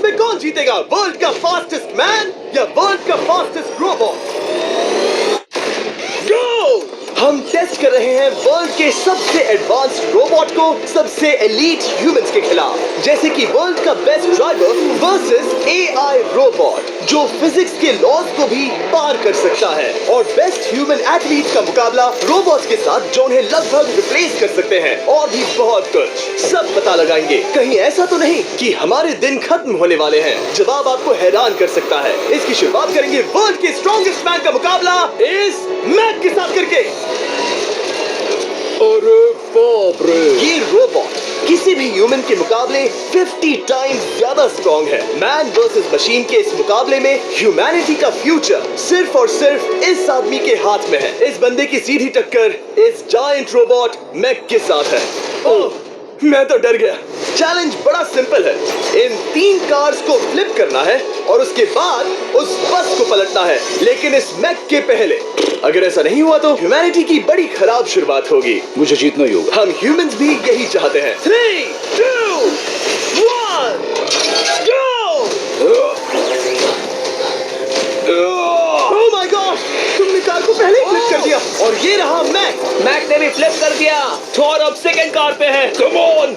में कौन जीतेगा, वर्ल्ड का फास्टेस्ट मैन या वर्ल्ड का फास्टेस्ट रोबोट? गो! हम टेस्ट कर रहे हैं वर्ल्ड के सबसे एडवांस्ड रोबोट को सबसे एलीट ह्यूमंस के खिलाफ, जैसे कि वर्ल्ड का best driver versus AI robot जो फिजिक्स के लॉज को भी पार कर सकता है, और बेस्ट ह्यूमन एथलीट का मुकाबला रोबोट्स के साथ जो उन्हें लगभग रिप्लेस कर सकते हैं, और भी बहुत कुछ। सब पता लगाएंगे। कहीं ऐसा तो नहीं कि हमारे दिन खत्म होने वाले हैं। जवाब आपको हैरान कर सकता है। इसकी शुरुआत करेंगे वर्ल्ड के स्ट्रॉन्गेस्ट मैन का मुकाबला इस मैक के साथ करके। अरे बाप रे! ये रोबोट किसी भी ह्यूमन के मुकाबले 50 टाइम्स ज्यादा स्ट्रॉन्ग है। मैन वर्सेस मशीन के इस मुकाबले में ह्यूमैनिटी का फ्यूचर सिर्फ और सिर्फ इस आदमी के हाथ में है। इस बंदे की सीधी टक्कर इस जायंट रोबोट मैक के साथ है। ओह, मैं तो डर गया। चैलेंज बड़ा सिंपल है। इन 3 कार्स को फ्लिप करना है और उसके बाद उस बस को पलटना है, लेकिन इस मैक के पहले। अगर ऐसा नहीं हुआ तो ह्यूमैनिटी की बड़ी खराब शुरुआत होगी। मुझे जीतना ही होगा। हम ह्यूमंस भी यही चाहते हैं। 3, 2, 1, गो! Oh my god! तुमने कार को पहले ही फ्लिप कर दिया, और ये रहा मैक। मैक ने भी फ्लिप कर दिया। थॉर अब सेकंड कार पे है। Come on!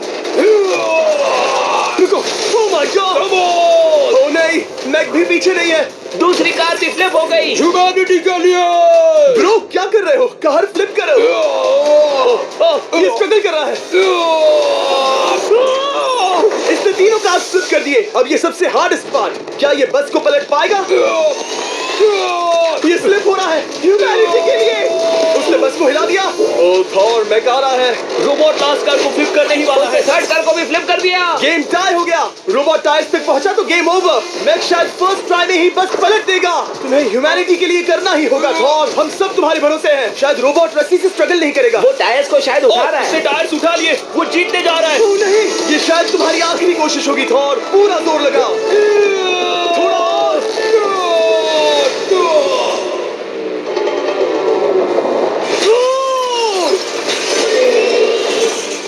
रुको! Oh my god! Come on! Oh नहीं, मैक भी पीछे नहीं है। दूसरी कार भी फ्लिप हो गई। ह्यूमैनिटी के लिए! ब्रो, क्या कर रहे हो? कार फ्लिप करो। ये स्ट्रगल कर रहा है। इसने तीनों कार फ्लिप कर दिए। अब ये सबसे हार्डेस्ट पार्ट। क्या ये बस को पलट पाएगा? ये स्लिप हो रहा है ह्यूमैनिटी के लिए। उसने बस को हिला दिया। ओह थॉर, मैक आ रहा है। रोबोट लास्ट कार को फ्लिप करने ही वाला है। थर्ड कार को भी फ्लिप कर दिया। गेम टाई हो गया। रोबोट टायर्स तक पहुंचा तो गेम ओवर। मैक शायद फर्स्ट ट्राई में ही बस पलट देगा। तुम्हें ह्यूमैनिटी के लिए करना ही होगा थॉर। हम सब तुम्हारे भरोसे हैं। शायद रोबोट रस्सी से स्ट्रगल नहीं करेगा। वो टायर्स को शायद उठा रहा उसने है। टायर्स उठा लिए। वो जीतने जा रहा है। ओह नहीं, ये शायद तुम्हारी आखिरी कोशिश होगी थॉर। पूरा जोर लगाओ। थोड़ा और।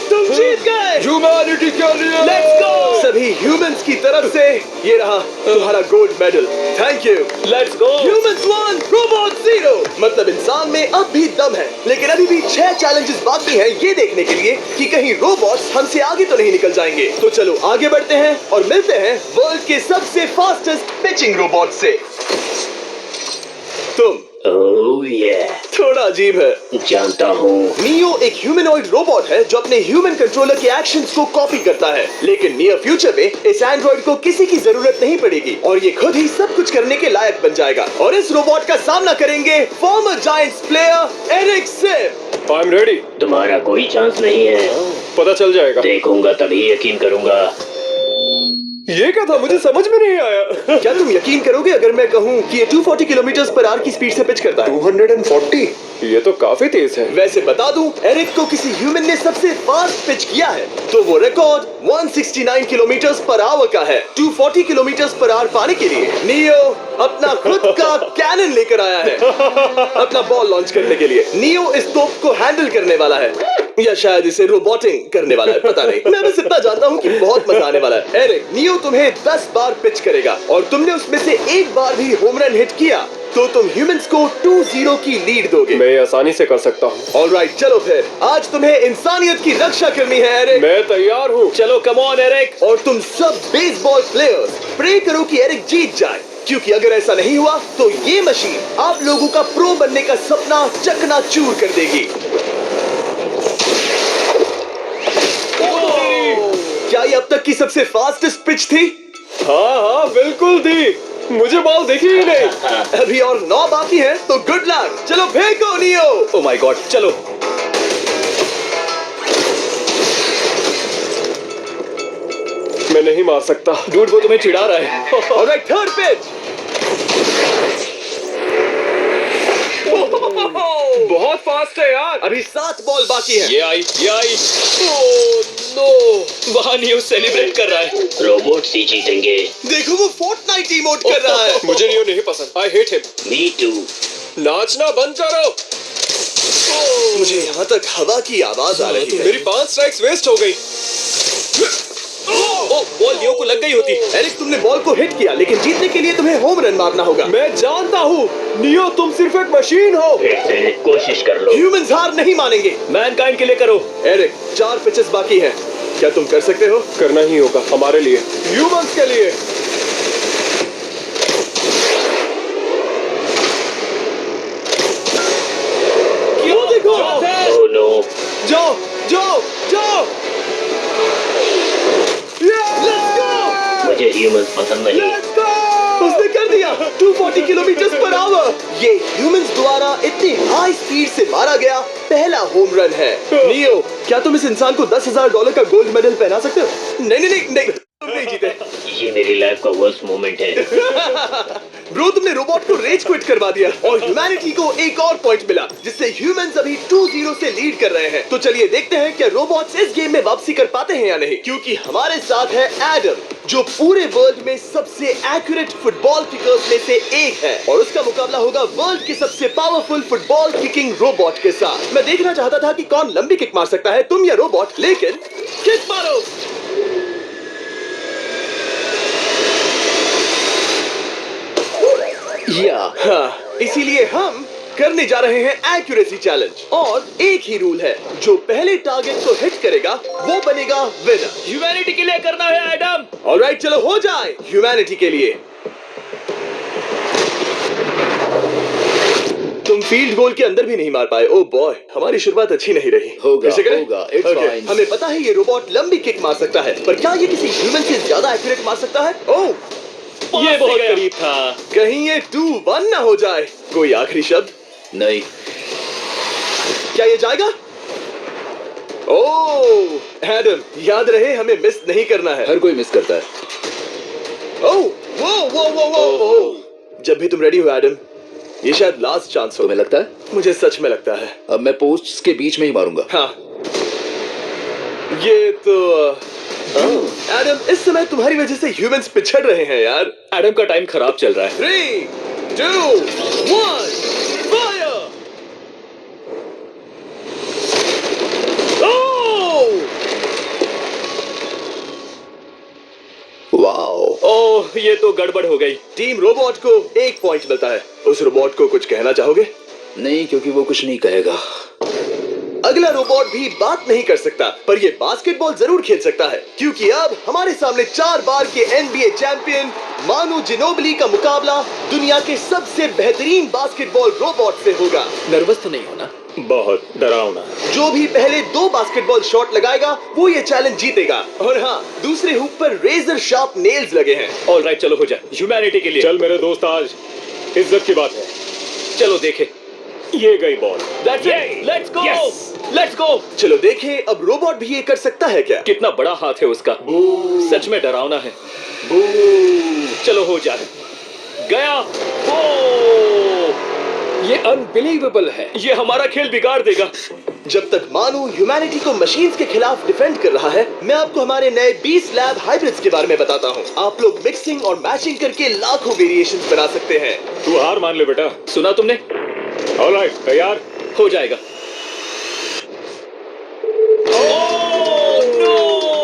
तुम जीत गए। ह्यूमैनिटी के लिए! Let's go! सभी ह्यूमंस की तरफ से ये रहा तुम्हारा gold medal. Thank you. Let's go! Humans 1, Robot 0। मतलब इंसान में अब भी दम है, लेकिन अभी भी 6 चैलेंजेस बाकी हैं ये देखने के लिए कि कहीं रोबोट्स हमसे आगे तो नहीं निकल जाएंगे। तो चलो आगे बढ़ते हैं और मिलते हैं वर्ल्ड के सबसे फास्टेस्ट पिचिंग रोबोट से। तुम ओह ये थोड़ा अजीब है। जानता हूँ। नियो एक ह्यूमनॉइड रोबोट है जो अपने ह्यूमन कंट्रोलर के एक्शंस को कॉपी करता है, लेकिन नियर फ्यूचर में इस एंड्रॉइड को किसी की जरूरत नहीं पड़ेगी और ये खुद ही सब कुछ करने के लायक बन जाएगा। और इस रोबोट का सामना करेंगे former Giants player Eric Sim. I am ready. तुम्हारा कोई चांस नहीं है। पता चल जाएगा। देखूंगा तभी यकीन करूंगा। ये क्या था? मुझे समझ में नहीं आया। क्या तुम यकीन करोगे अगर मैं कहूँ कि ये 240 किलोमीटर पर आवर की स्पीड से पिच करता है? 240? ये तो काफी तेज है। वैसे बता दूं, एरिक को किसी ह्यूमन ने सबसे फास्ट पिच किया है तो वो रिकॉर्ड 169 किलोमीटर पर आवर का है। 240 किलोमीटर पर आवर पाने के लिए नियो अपना खुद का कैनन लेकर आया है अपना बॉल लॉन्च करने के लिए। नियो इस तोप को हैंडल करने वाला है, या शायद इसे रोबोटिंग करने वाला है, पता नहीं। मैं बस इतना जानता हूँ कि बहुत मजा आने वाला है। एरिक, नियो तुम्हें 10 बार पिच करेगा और तुमने उसमें से एक बार भी होम रन हिट किया तो तुम ह्यूमंस को 2-0 की लीड दोगे। मैं ये आसानी से कर सकता हूँ। ऑलराइट, चलो फिर आज तुम्हें इंसानियत की रक्षा करनी है एरिक। मैं तैयार हूँ। चलो कम ऑन एरिक। और तुम सब बेसबॉल प्लेयर्स प्रे करो कि एरिक जीत जाए, क्योंकि अगर ऐसा नहीं हुआ तो ये मशीन आप लोगों का प्रो बनने का सपना चकनाचूर कर देगी। क्या ये अब तक की सबसे फास्टेस्ट पिच थी? हाँ बिल्कुल थी। मुझे बॉल दिखी ही नहीं। अभी और 9 बाकी हैं, तो गुड लक। चलो फेंको नियो। ओह माय गॉड, चलो। मैं नहीं मार सकता। डूड वो तुम्हें चिढ़ा रहा है। Alright, third pitch. बहुत फास्ट है यार। अभी 7 बॉल बाकी है। ये आई। Oh no! वहाँ नियो सेलिब्रेट कर रहा है। रोबोट्स ही जीतेंगे। देखो वो फोर्टनाइट इमोट कर रहा है। मुझे नियो नहीं पसंद। I hate him. Me too. नाचना बंद करो। मुझे यहाँ तक हवा की आवाज आ रही है। मेरी 5 स्ट्राइक्स वेस्ट हो गई। ओ, बॉल नियो को लग गई होती। एरिक, तुमने बॉल को हिट किया, लेकिन जीतने के लिए तुम्हें होम रन मारना होगा। मैं जानता हूँ नियो, तुम सिर्फ एक मशीन हो। फिर से कोशिश कर लो। ह्यूमंस हार नहीं मानेंगे। मैनकाइंड के लिए करो। एरिक, 4 पिचेस बाकी हैं। क्या तुम कर सकते हो? करना ही होगा हमारे लिए, ह्यूमंस के लिए। क्यों देखो? Oh no. जाओ जाओ जाओ। Let's go! मुझे ह्यूमंस पसंद नहीं। Let's go! उसने कर दिया 240 किलोमीटर पर आवर। ये ह्यूमंस द्वारा इतनी हाई स्पीड से मारा गया पहला होम रन है। नियो, क्या तुम इस इंसान को $10,000 का गोल्ड मेडल पहना सकते हो? नहीं नहीं नहीं नहीं, तुम नहीं जीते। ये मेरी लाइफ का वर्स्ट मोमेंट है। ब्रो, तुमने रोबोट को रेज क्विट करवा दिया और ह्यूमैनिटी को एक और पॉइंट मिला, जिससे ह्यूमंस अभी 2-0 से लीड कर रहे हैं। तो चलिए देखते हैं क्या रोबोट्स इस गेम में वापसी कर पाते हैं या नहीं, क्योंकि हमारे साथ है एडम, जो पूरे वर्ल्ड में सबसे एक्यूरेट फुटबॉल किकर्स में से एक है, और उसका मुकाबला होगा वर्ल्ड के सबसे पावरफुल फुटबॉल किकिंग रोबोट के साथ। मैं देखना चाहता था कि कौन लंबी किक मार सकता है, तुम या रोबोट, लेकिन किक मारो। हाँ, इसीलिए हम करने जा रहे हैं एक्यूरेसी चैलेंज, और एक ही रूल है, जो पहले टारगेट को हिट करेगा वो बनेगा विनर। ह्यूमैनिटी के लिए करना है एडम। ऑलराइट, चलो हो जाए ह्यूमैनिटी के लिए। तुम फील्ड गोल के अंदर भी नहीं मार पाए। ओ बॉय, हमारी शुरुआत अच्छी नहीं रही। होगा, फिर से करें? होगा, it's Okay, fine. हमें पता है ये रोबोट लंबी किक मार सकता है, पर क्या ये किसी ह्यूमन से ज्यादा एक्यूरेट मार सकता है? ओह, ये बहुत करीब था। कहीं ये 2-1 ना हो जाए। कोई आखिरी शब्द? नहीं। क्या ये जाएगा? ओह एडम, याद रहे हमें मिस नहीं करना है। हर कोई मिस करता है। ओह वो वो वो वो ओह। जब भी तुम रेडी हो एडम, ये शायद लास्ट चांस हो। तुम्हें लगता है? मुझे सच में लगता है। अब मैं पोस्ट्स के बीच में ही मारूंगा। हाँ, ये तो एडम, इस समय तुम्हारी वजह से ह्यूमंस पिछड़ रहे हैं यार। एडम का टाइम खराब चल रहा है। 3, 2, 1, फायर! वाओ। ओह, ये तो गड़बड़ हो गई। टीम रोबोट को 1 पॉइंट मिलता है। उस रोबोट को कुछ कहना चाहोगे? नहीं, क्योंकि वो कुछ नहीं कहेगा। अगला रोबोट भी बात नहीं कर सकता, पर ये बास्केटबॉल जरूर खेल सकता है, क्योंकि अब हमारे सामने 4 बार के NBA चैंपियन मानू जिनोबिली का मुकाबला दुनिया के सबसे बेहतरीन बास्केटबॉल रोबोट से होगा। नर्वस तो नहीं होना? बहुत डरावना। जो भी पहले 2 बास्केटबॉल शॉट लगाएगा वो ये चैलेंज जीतेगा। और हाँ, दूसरे हुक पर रेजर शार्प नेल्स लगे हैं। ऑलराइट, चलो हो जाए ह्यूमैनिटी के लिए। चल मेरे दोस्त, आज इज्जत की बात है। चलो देखे, ये गई ball. Let's go. Let's go. चलो देखें अब रोबोट भी ये कर सकता है क्या। कितना बड़ा हाथ है उसका, सच में डरावना है। चलो हो जाए। गया। ये अनबिलीवेबल है। ये हमारा खेल बिगाड़ देगा। जब तक मानू ह्यूमैनिटी को मशीन्स के खिलाफ डिफेंड कर रहा है, मैं आपको हमारे नए 20 लैब हाइब्रिड्स के बारे में बताता हूँ। आप लोग मिक्सिंग और मैचिंग करके लाखों वेरिएशंस बना सकते हैं। तू हार मान ले बेटा। सुना तुमने? ऑलराइट, तैयार हो जाएगा।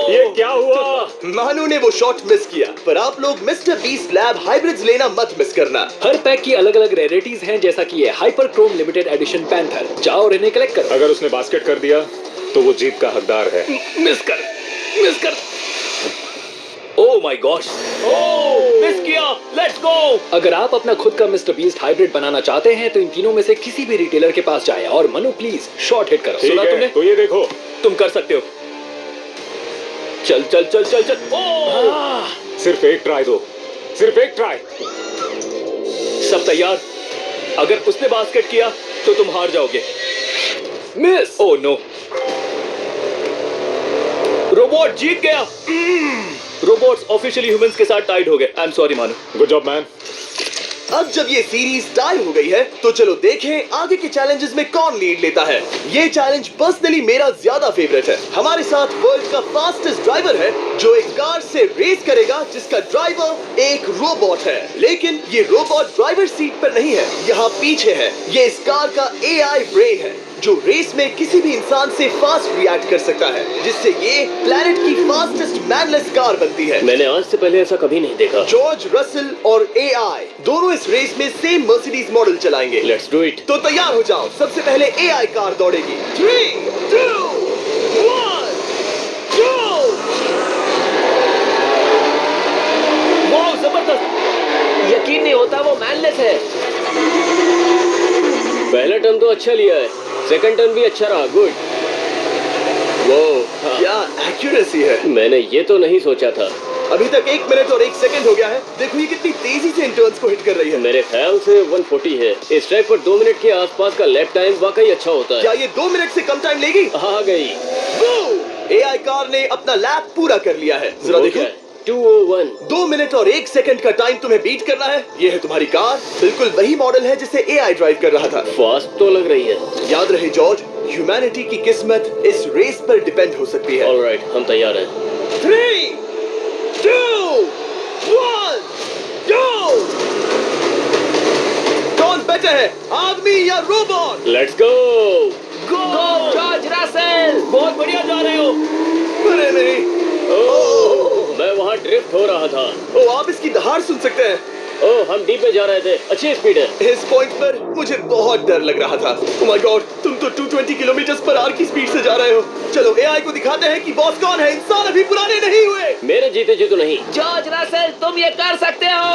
ये क्या हुआ? मानू ने वो शॉट मिस किया, पर आप लोग मिस्टर बीस्ट लैब हाइब्रिड्स लेना मत मिस करना। हर पैक की अलग अलग रेयरिटीज हैं, जैसा कि ये hyper Chrome limited edition panther. जाओ और इन्हें कलेक्ट करो। अगर उसने बास्केट कर दिया तो वो जीत का हकदार है। मिस कर। ओह माय गॉश। मिस किया। Let's go. अगर आप अपना खुद का मिस्टर बीस्ट हाइब्रिड बनाना चाहते हैं तो इन तीनों में से किसी भी रिटेलर के पास जाएं और मनु प्लीज शॉट हिट करो। ठीक सुना है, तुमने? तो ये देखो। तुम कर सकते हो। चल। सिर्फ एक ट्राई दो, सिर्फ एक ट्राई। सब तैयार? अगर उसने बास्केट किया तो तुम हार जाओगे। मिस। Oh no. रोबोट जीत गया। रोबोट्स ऑफिशियली ह्यूमंस के साथ टाइड हो गए। I am sorry Manu. Good job man. अब जब ये सीरीज टाई हो गई है, तो चलो देखें आगे के चैलेंजेस में कौन लीड लेता है। ये चैलेंज पर्सनली मेरा ज्यादा फेवरेट है। हमारे साथ वर्ल्ड का फास्टेस्ट ड्राइवर है, जो एक कार से रेस करेगा जिसका ड्राइवर एक रोबोट है। लेकिन ये रोबोट ड्राइवर सीट पर नहीं है, यहाँ पीछे है। ये इस कार का AI ब्रेन है, जो रेस में किसी भी इंसान से फास्ट रिएक्ट कर सकता है, जिससे ये प्लैनेट की फास्टेस्ट मैनलेस कार बनती है। मैंने आज से पहले ऐसा कभी नहीं देखा। जॉर्ज रसल और एआई दोनों इस रेस में सेम मर्सिडीज मॉडल चलाएंगे। Let's do it. तो तैयार हो जाओ, सबसे पहले एआई कार दौड़ेगी। 3, 2, 1, go! वाह, जबरदस्त। यकीन नहीं होता वो मैनलेस है। पहला टर्न तो अच्छा लिया है, सेकंड टर्न भी अच्छा रहा। गुड। वो क्या एक्यूरेसी है। मैंने ये तो नहीं सोचा था। अभी तक 1 मिनट और 1 सेकंड हो गया है। देखो ये कितनी तेजी से इन टर्न्स को हिट कर रही है। मेरे ख्याल से 140 है। इस ट्रैक पर 2 मिनट के आसपास का लैप टाइम वाकई अच्छा होता है। क्या ये 2 मिनट से कम टाइम लेगी? आ गई। एआई कार ने अपना लैप पूरा कर लिया है। जरा वो देखो, क्या है? 201। 2 मिनट और 1 सेकंड का टाइम तुम्हें बीट करना है। ये है तुम्हारी कार, बिल्कुल वही मॉडल है जिसे एआई ड्राइव कर रहा था। फास्ट तो लग रही है। याद रहे जॉर्ज, ह्यूमैनिटी की किस्मत इस रेस पर डिपेंड हो सकती है। ऑलराइट, हम तैयार हैं। 3, 2, 1, go! कौन बेटर है, आदमी या robot? Let's go. Go George Russell. बहुत बढ़िया जा रहे हो। अरे नहीं, मैं वहाँ ड्रिफ्ट हो रहा था। ओ आप इसकी दहाड़ सुन सकते हैं। ओह, हम डीप में जा रहे थे। अच्छी स्पीड है। इस पॉइंट पर मुझे बहुत डर लग रहा था। ओह माय गॉड, तुम तो 220 किलोमीटर पर आवर की स्पीड से जा रहे हो। चलो एआई को दिखाते हैं कि बॉस कौन है। इंसान अभी पुराने नहीं हुए। मेरे जीते जी तो नहीं। जॉर्ज रसेल, तुम ये कर सकते हो।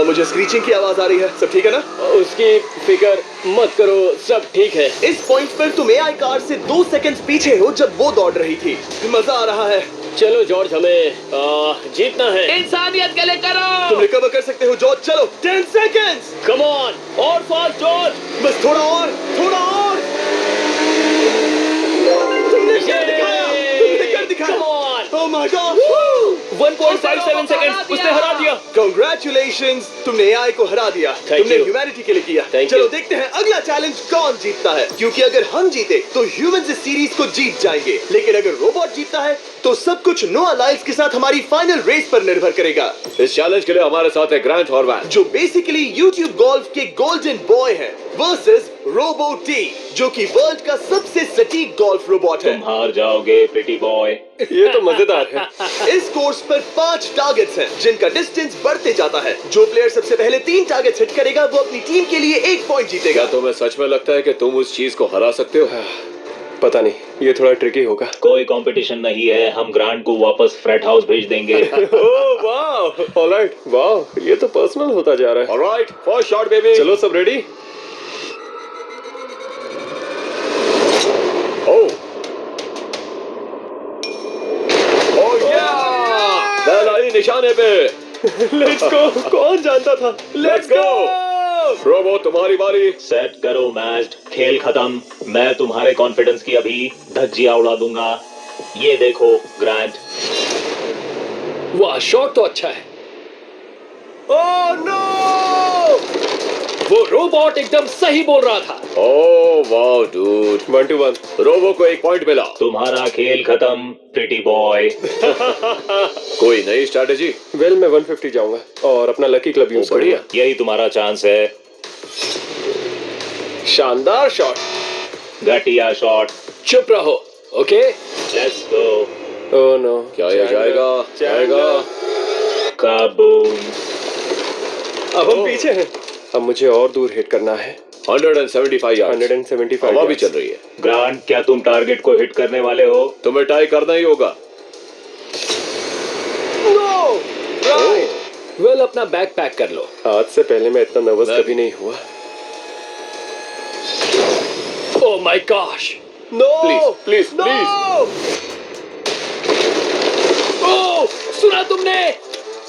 मुझे स्क्रीचिंग की आवाज आ रही है। सब ठीक है ना? उसकी फिक्र मत करो, सब ठीक है। इस पॉइंट पर तुम एआई कार से 2 सेकंड पीछे हो जब वो दौड़ रही थी। मजा आ रहा है। चलो जॉर्ज, हमें जीतना है। इंसानियत के लिए करो। तुम रिकवर कर सकते हो जॉर्ज। चलो 10 सेकंड्स। कम ऑन, और फास्ट जॉर्ज। बस थोड़ा और, थोड़ा और। तुमने कर दिखाया, तुमने कर दिखाया। Come on. Oh my God. 1.57 second, उसने हरा दिया। Congratulations, तुमने एआई को हरा दिया। Thank तुमने you. ह्यूमैनिटी के लिए किया। Thank चलो you. देखते हैं अगला चैलेंज कौन जीतता है। क्योंकि अगर हम जीते तो ह्यूमंस इस सीरीज को जीत जाएंगे, लेकिन अगर रोबोट जीतता है तो सब कुछ नो अलाइंस के साथ हमारी फाइनल रेस पर निर्भर करेगा। इस चैलेंज के लिए हमारे साथ है ग्रांट हॉर्वैन, जो बेसिकली YouTube गोल्फ के गोल्डन बॉय है, वर्सेस रोबो टी, जो कि वर्ल्ड का सबसे सटीक गोल्फ रोबोट है। हार जाओगे प्रिटी बॉय। ये तो मजेदार है। इस कोर्स पर 5 टारगेट्स हैं, जिनका डिस्टेंस बढ़ते जाता है। जो प्लेयर सबसे पहले 3 टारगेट्स हिट करेगा वो अपनी टीम के लिए 1 पॉइंट जीतेगा। क्या तुम्हें सच में लगता है कि तुम उस चीज को हरा सकते हो? पता नहीं, ये थोड़ा ट्रिकी होगा। कोई कंपटीशन नहीं है, हम ग्रांट को वापस फ्रेट हाउस भेज देंगे। ओह वाह, ऑलराइट, वाह, ये तो पर्सनल होता जा रहा है। Alright, first shot baby. चलो सब रेडी? ओह पहला ही निशाने पे। Let's go. कौन जानता था? Let's go. रोबो, तुम्हारी बारी। सेट करो मैच, खेल खत्म। मैं तुम्हारे कॉन्फिडेंस की अभी धज्जियां उड़ा दूंगा। ये देखो ग्रांट। वाह, शॉट तो अच्छा है। Oh no! वो रोबोट एकदम सही बोल रहा था। ओह वाह डूड। 1 to 1। रोबो को 1 पॉइंट मिला। तुम्हारा खेल खत्म प्रिटी बॉय। कोई नई स्ट्रैटेजी? वेल, मैं 150 जाऊंगा और अपना लकी क्लब यूज बढ़िया। करूंगा। यही तुम्हारा चांस है। शानदार शॉट। घटिया शॉट। चुप रहो, okay? Let's go. Oh no. क्या ये जाएगा? जाएगा। काबूम। अब हम पीछे हैं। अब मुझे और दूर हिट करना है। 175 यार्ड्स। 175 हवा भी yards। चल रही है। ग्रांट, क्या तुम टारगेट को हिट करने वाले हो? तुम्हें टाई करना ही होगा। नो! वेल, अपना बैग पैक कर लो। आज से पहले मैं इतना नर्वस मैं कभी नहीं हुआ। Oh my gosh. No! Please no! Oh, सुना तुमने?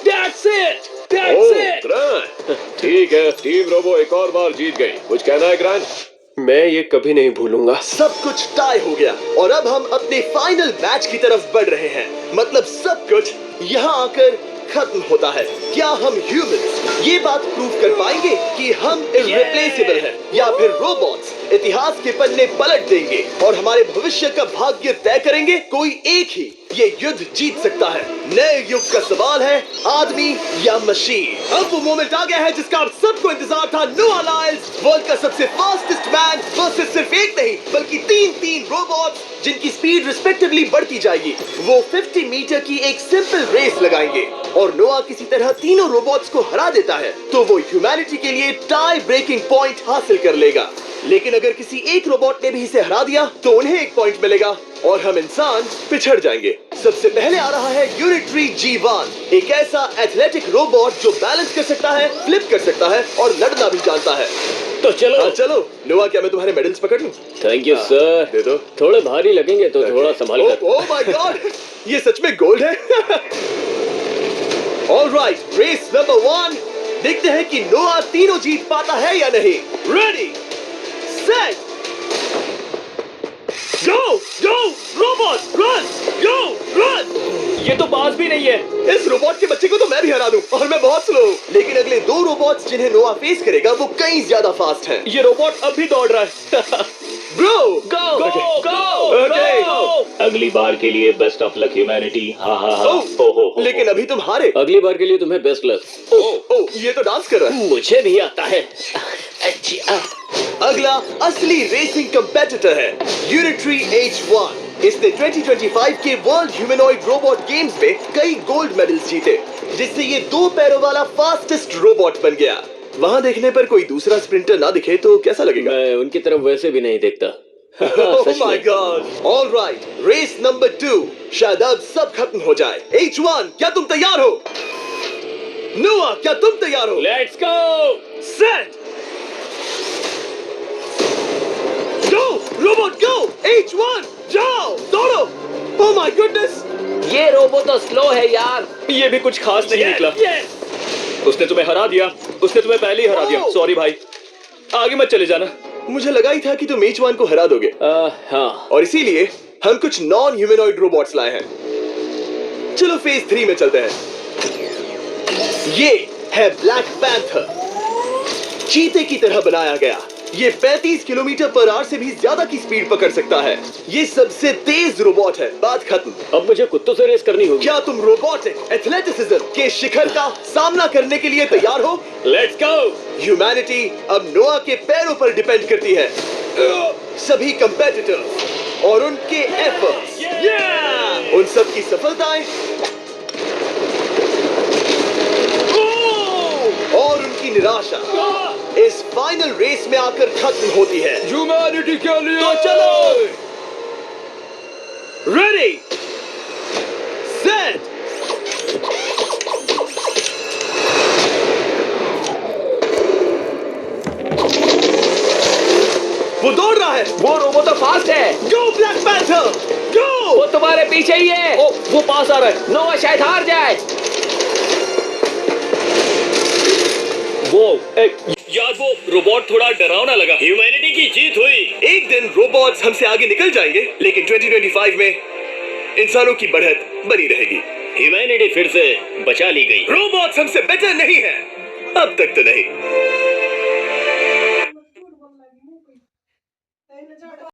That's it! That's it! Grant, ठीक है, टीम रोबो एक और बार जीत गई। कुछ कहना है ग्रांट? मैं ये कभी नहीं भूलूंगा। सब कुछ टाई हो गया और अब हम अपने फाइनल मैच की तरफ बढ़ रहे हैं। मतलब सब कुछ यहाँ आकर खत्म होता है। क्या हम ह्यूमंस ये बात प्रूव कर पाएंगे कि हम इररिप्लेसेबल हैं, या फिर रोबोट्स इतिहास के पन्ने पलट देंगे और हमारे भविष्य का भाग्य तय करेंगे? कोई एक ही ये युद्ध जीत सकता है। नए युग का सवाल है, आदमी या मशीन। अब वो मोमेंट आ गया है जिसका आप सबको इंतजार था। नोआ लाइल्स, वर्ल्ड का सबसे फास्टेस्ट मैन वर्सेस सिर्फ एक नहीं बल्कि तीन रोबोट्स जिनकी स्पीड रिस्पेक्टिवली बढ़ती जाएगी। वो 50 मीटर की एक सिंपल रेस लगाएंगे और नोआ किसी तरह तीनों रोबोट्स को हरा देता है तो वो ह्यूमैनिटी के लिए टाई ब्रेकिंग पॉइंट हासिल कर लेगा। लेकिन अगर किसी एक रोबोट ने भी इसे हरा दिया तो उन्हें एक पॉइंट मिलेगा और हम इंसान पिछड़ जाएंगे। सबसे पहले आ रहा है यूनिट्री G1, एक ऐसा एथलेटिक रोबोट जो बैलेंस कर सकता है, फ्लिप कर सकता है और लड़ना भी जानता है। तो चलो। हाँ चलो। नोआ, क्या मैं तुम्हारे मेडल्स पकड़ लूं? Thank you sir. दे दो। थोड़े भारी लगेंगे तो थोड़ा संभाल कर। ओह माय गॉड, ये सच में गोल्ड है। ऑलराइट, रेस नंबर 1, देखते हैं कि नोआ तीनों जीत पाता है या नहीं। रेडी, सेट, गो रोबोट, रन, गो रन। ये तो बाज भी नहीं है। इस रोबोट के बच्चे को तो मैं भी हरा दूं और मैं बहुत स्लो हूं। लेकिन अगले 2 रोबोट्स जिन्हें नोआ फेस करेगा वो कई ज्यादा फास्ट हैं। ये रोबोट अब भी दौड़ रहा है। Bro, go okay. अगली बार के लिए बेस्ट ऑफ लक ह्यूमैनिटी। हाँ हाँ हाँ। ओह, लेकिन अभी तुम हारे। अगली बार के लिए तुम्हें बेस्ट लक। ओह, ये तो डांस कर रहा है। मुझे भी आता है। अगला असली रेसिंग कंपेटिटर है यूनिट्री H1। इसने 2025 के वर्ल्ड ह्यूमनॉइड रोबोट गेम्स में कई गोल्ड मेडल्स जीते, जिससे ये 2 पैरों वाला फास्टेस्ट रोबोट बन गया। वहाँ देखने पर कोई दूसरा स्प्रिंटर ना दिखे तो कैसा लगेगा? मैं उनकी तरफ वैसे भी नहीं देखता। Oh my God! All right, race number 2। शायद अब सब खत्म हो जाए। H1, क्या तुम तैयार हो? नोआ, क्या तुम तैयार हो? Let's go. Set, go robot go. H1, जाओ, दौड़ो। Oh my goodness! ये रोबो तो स्लो है यार। ये भी कुछ खास नहीं निकला। उसने तुम्हें हरा दिया। उसने तुम्हें पहले ही हरा दिया। सॉरी भाई, आगे मत चले जाना। मुझे लगा ही था कि तुम H1 को हरा दोगे। हाँ। और इसीलिए हम कुछ नॉन ह्यूमनॉइड रोबोट्स लाए हैं। चलो फेज 3 में चलते हैं। ये है ब्लैक पैंथर, चीते की तरह बनाया गया। ये 35 किलोमीटर पर आवर से भी ज्यादा की स्पीड पकड़ सकता है। ये सबसे तेज रोबोट है। बात खत्म। अब मुझे कुत्तों से रेस करनी होगी। क्या तुम रोबोटिक एथलेटिसिज्म के शिखर का सामना करने के लिए तैयार हो? Let's go. ह्यूमैनिटी अब नोआ के पैरों पर डिपेंड करती है। सभी कंपेटिटर्स और उनके एफर्ट्स, उन सब की सफलताएं और उनकी निराशा इस फाइनल रेस में आकर खत्म होती है। ह्यूमैनिटी के लिए। तो चलो, रेडी, सेट, वो दौड़ रहा है। वो रोबो तो फास्ट है। गो ब्लैक पैंथर, गो। वो तुम्हारे पीछे ही है। ओ, वो पास आ रहा है। नोआ शायद हार जाए। यार वो रोबोट थोड़ा डरावना लगा। ह्यूमैनिटी की जीत हुई। एक दिन रोबोट्स हमसे आगे निकल जाएंगे, लेकिन 2025 में इंसानों की बढ़त बनी रहेगी। ह्यूमैनिटी फिर से बचा ली गई। रोबोट्स हमसे बेटर नहीं है, अब तक तो नहीं।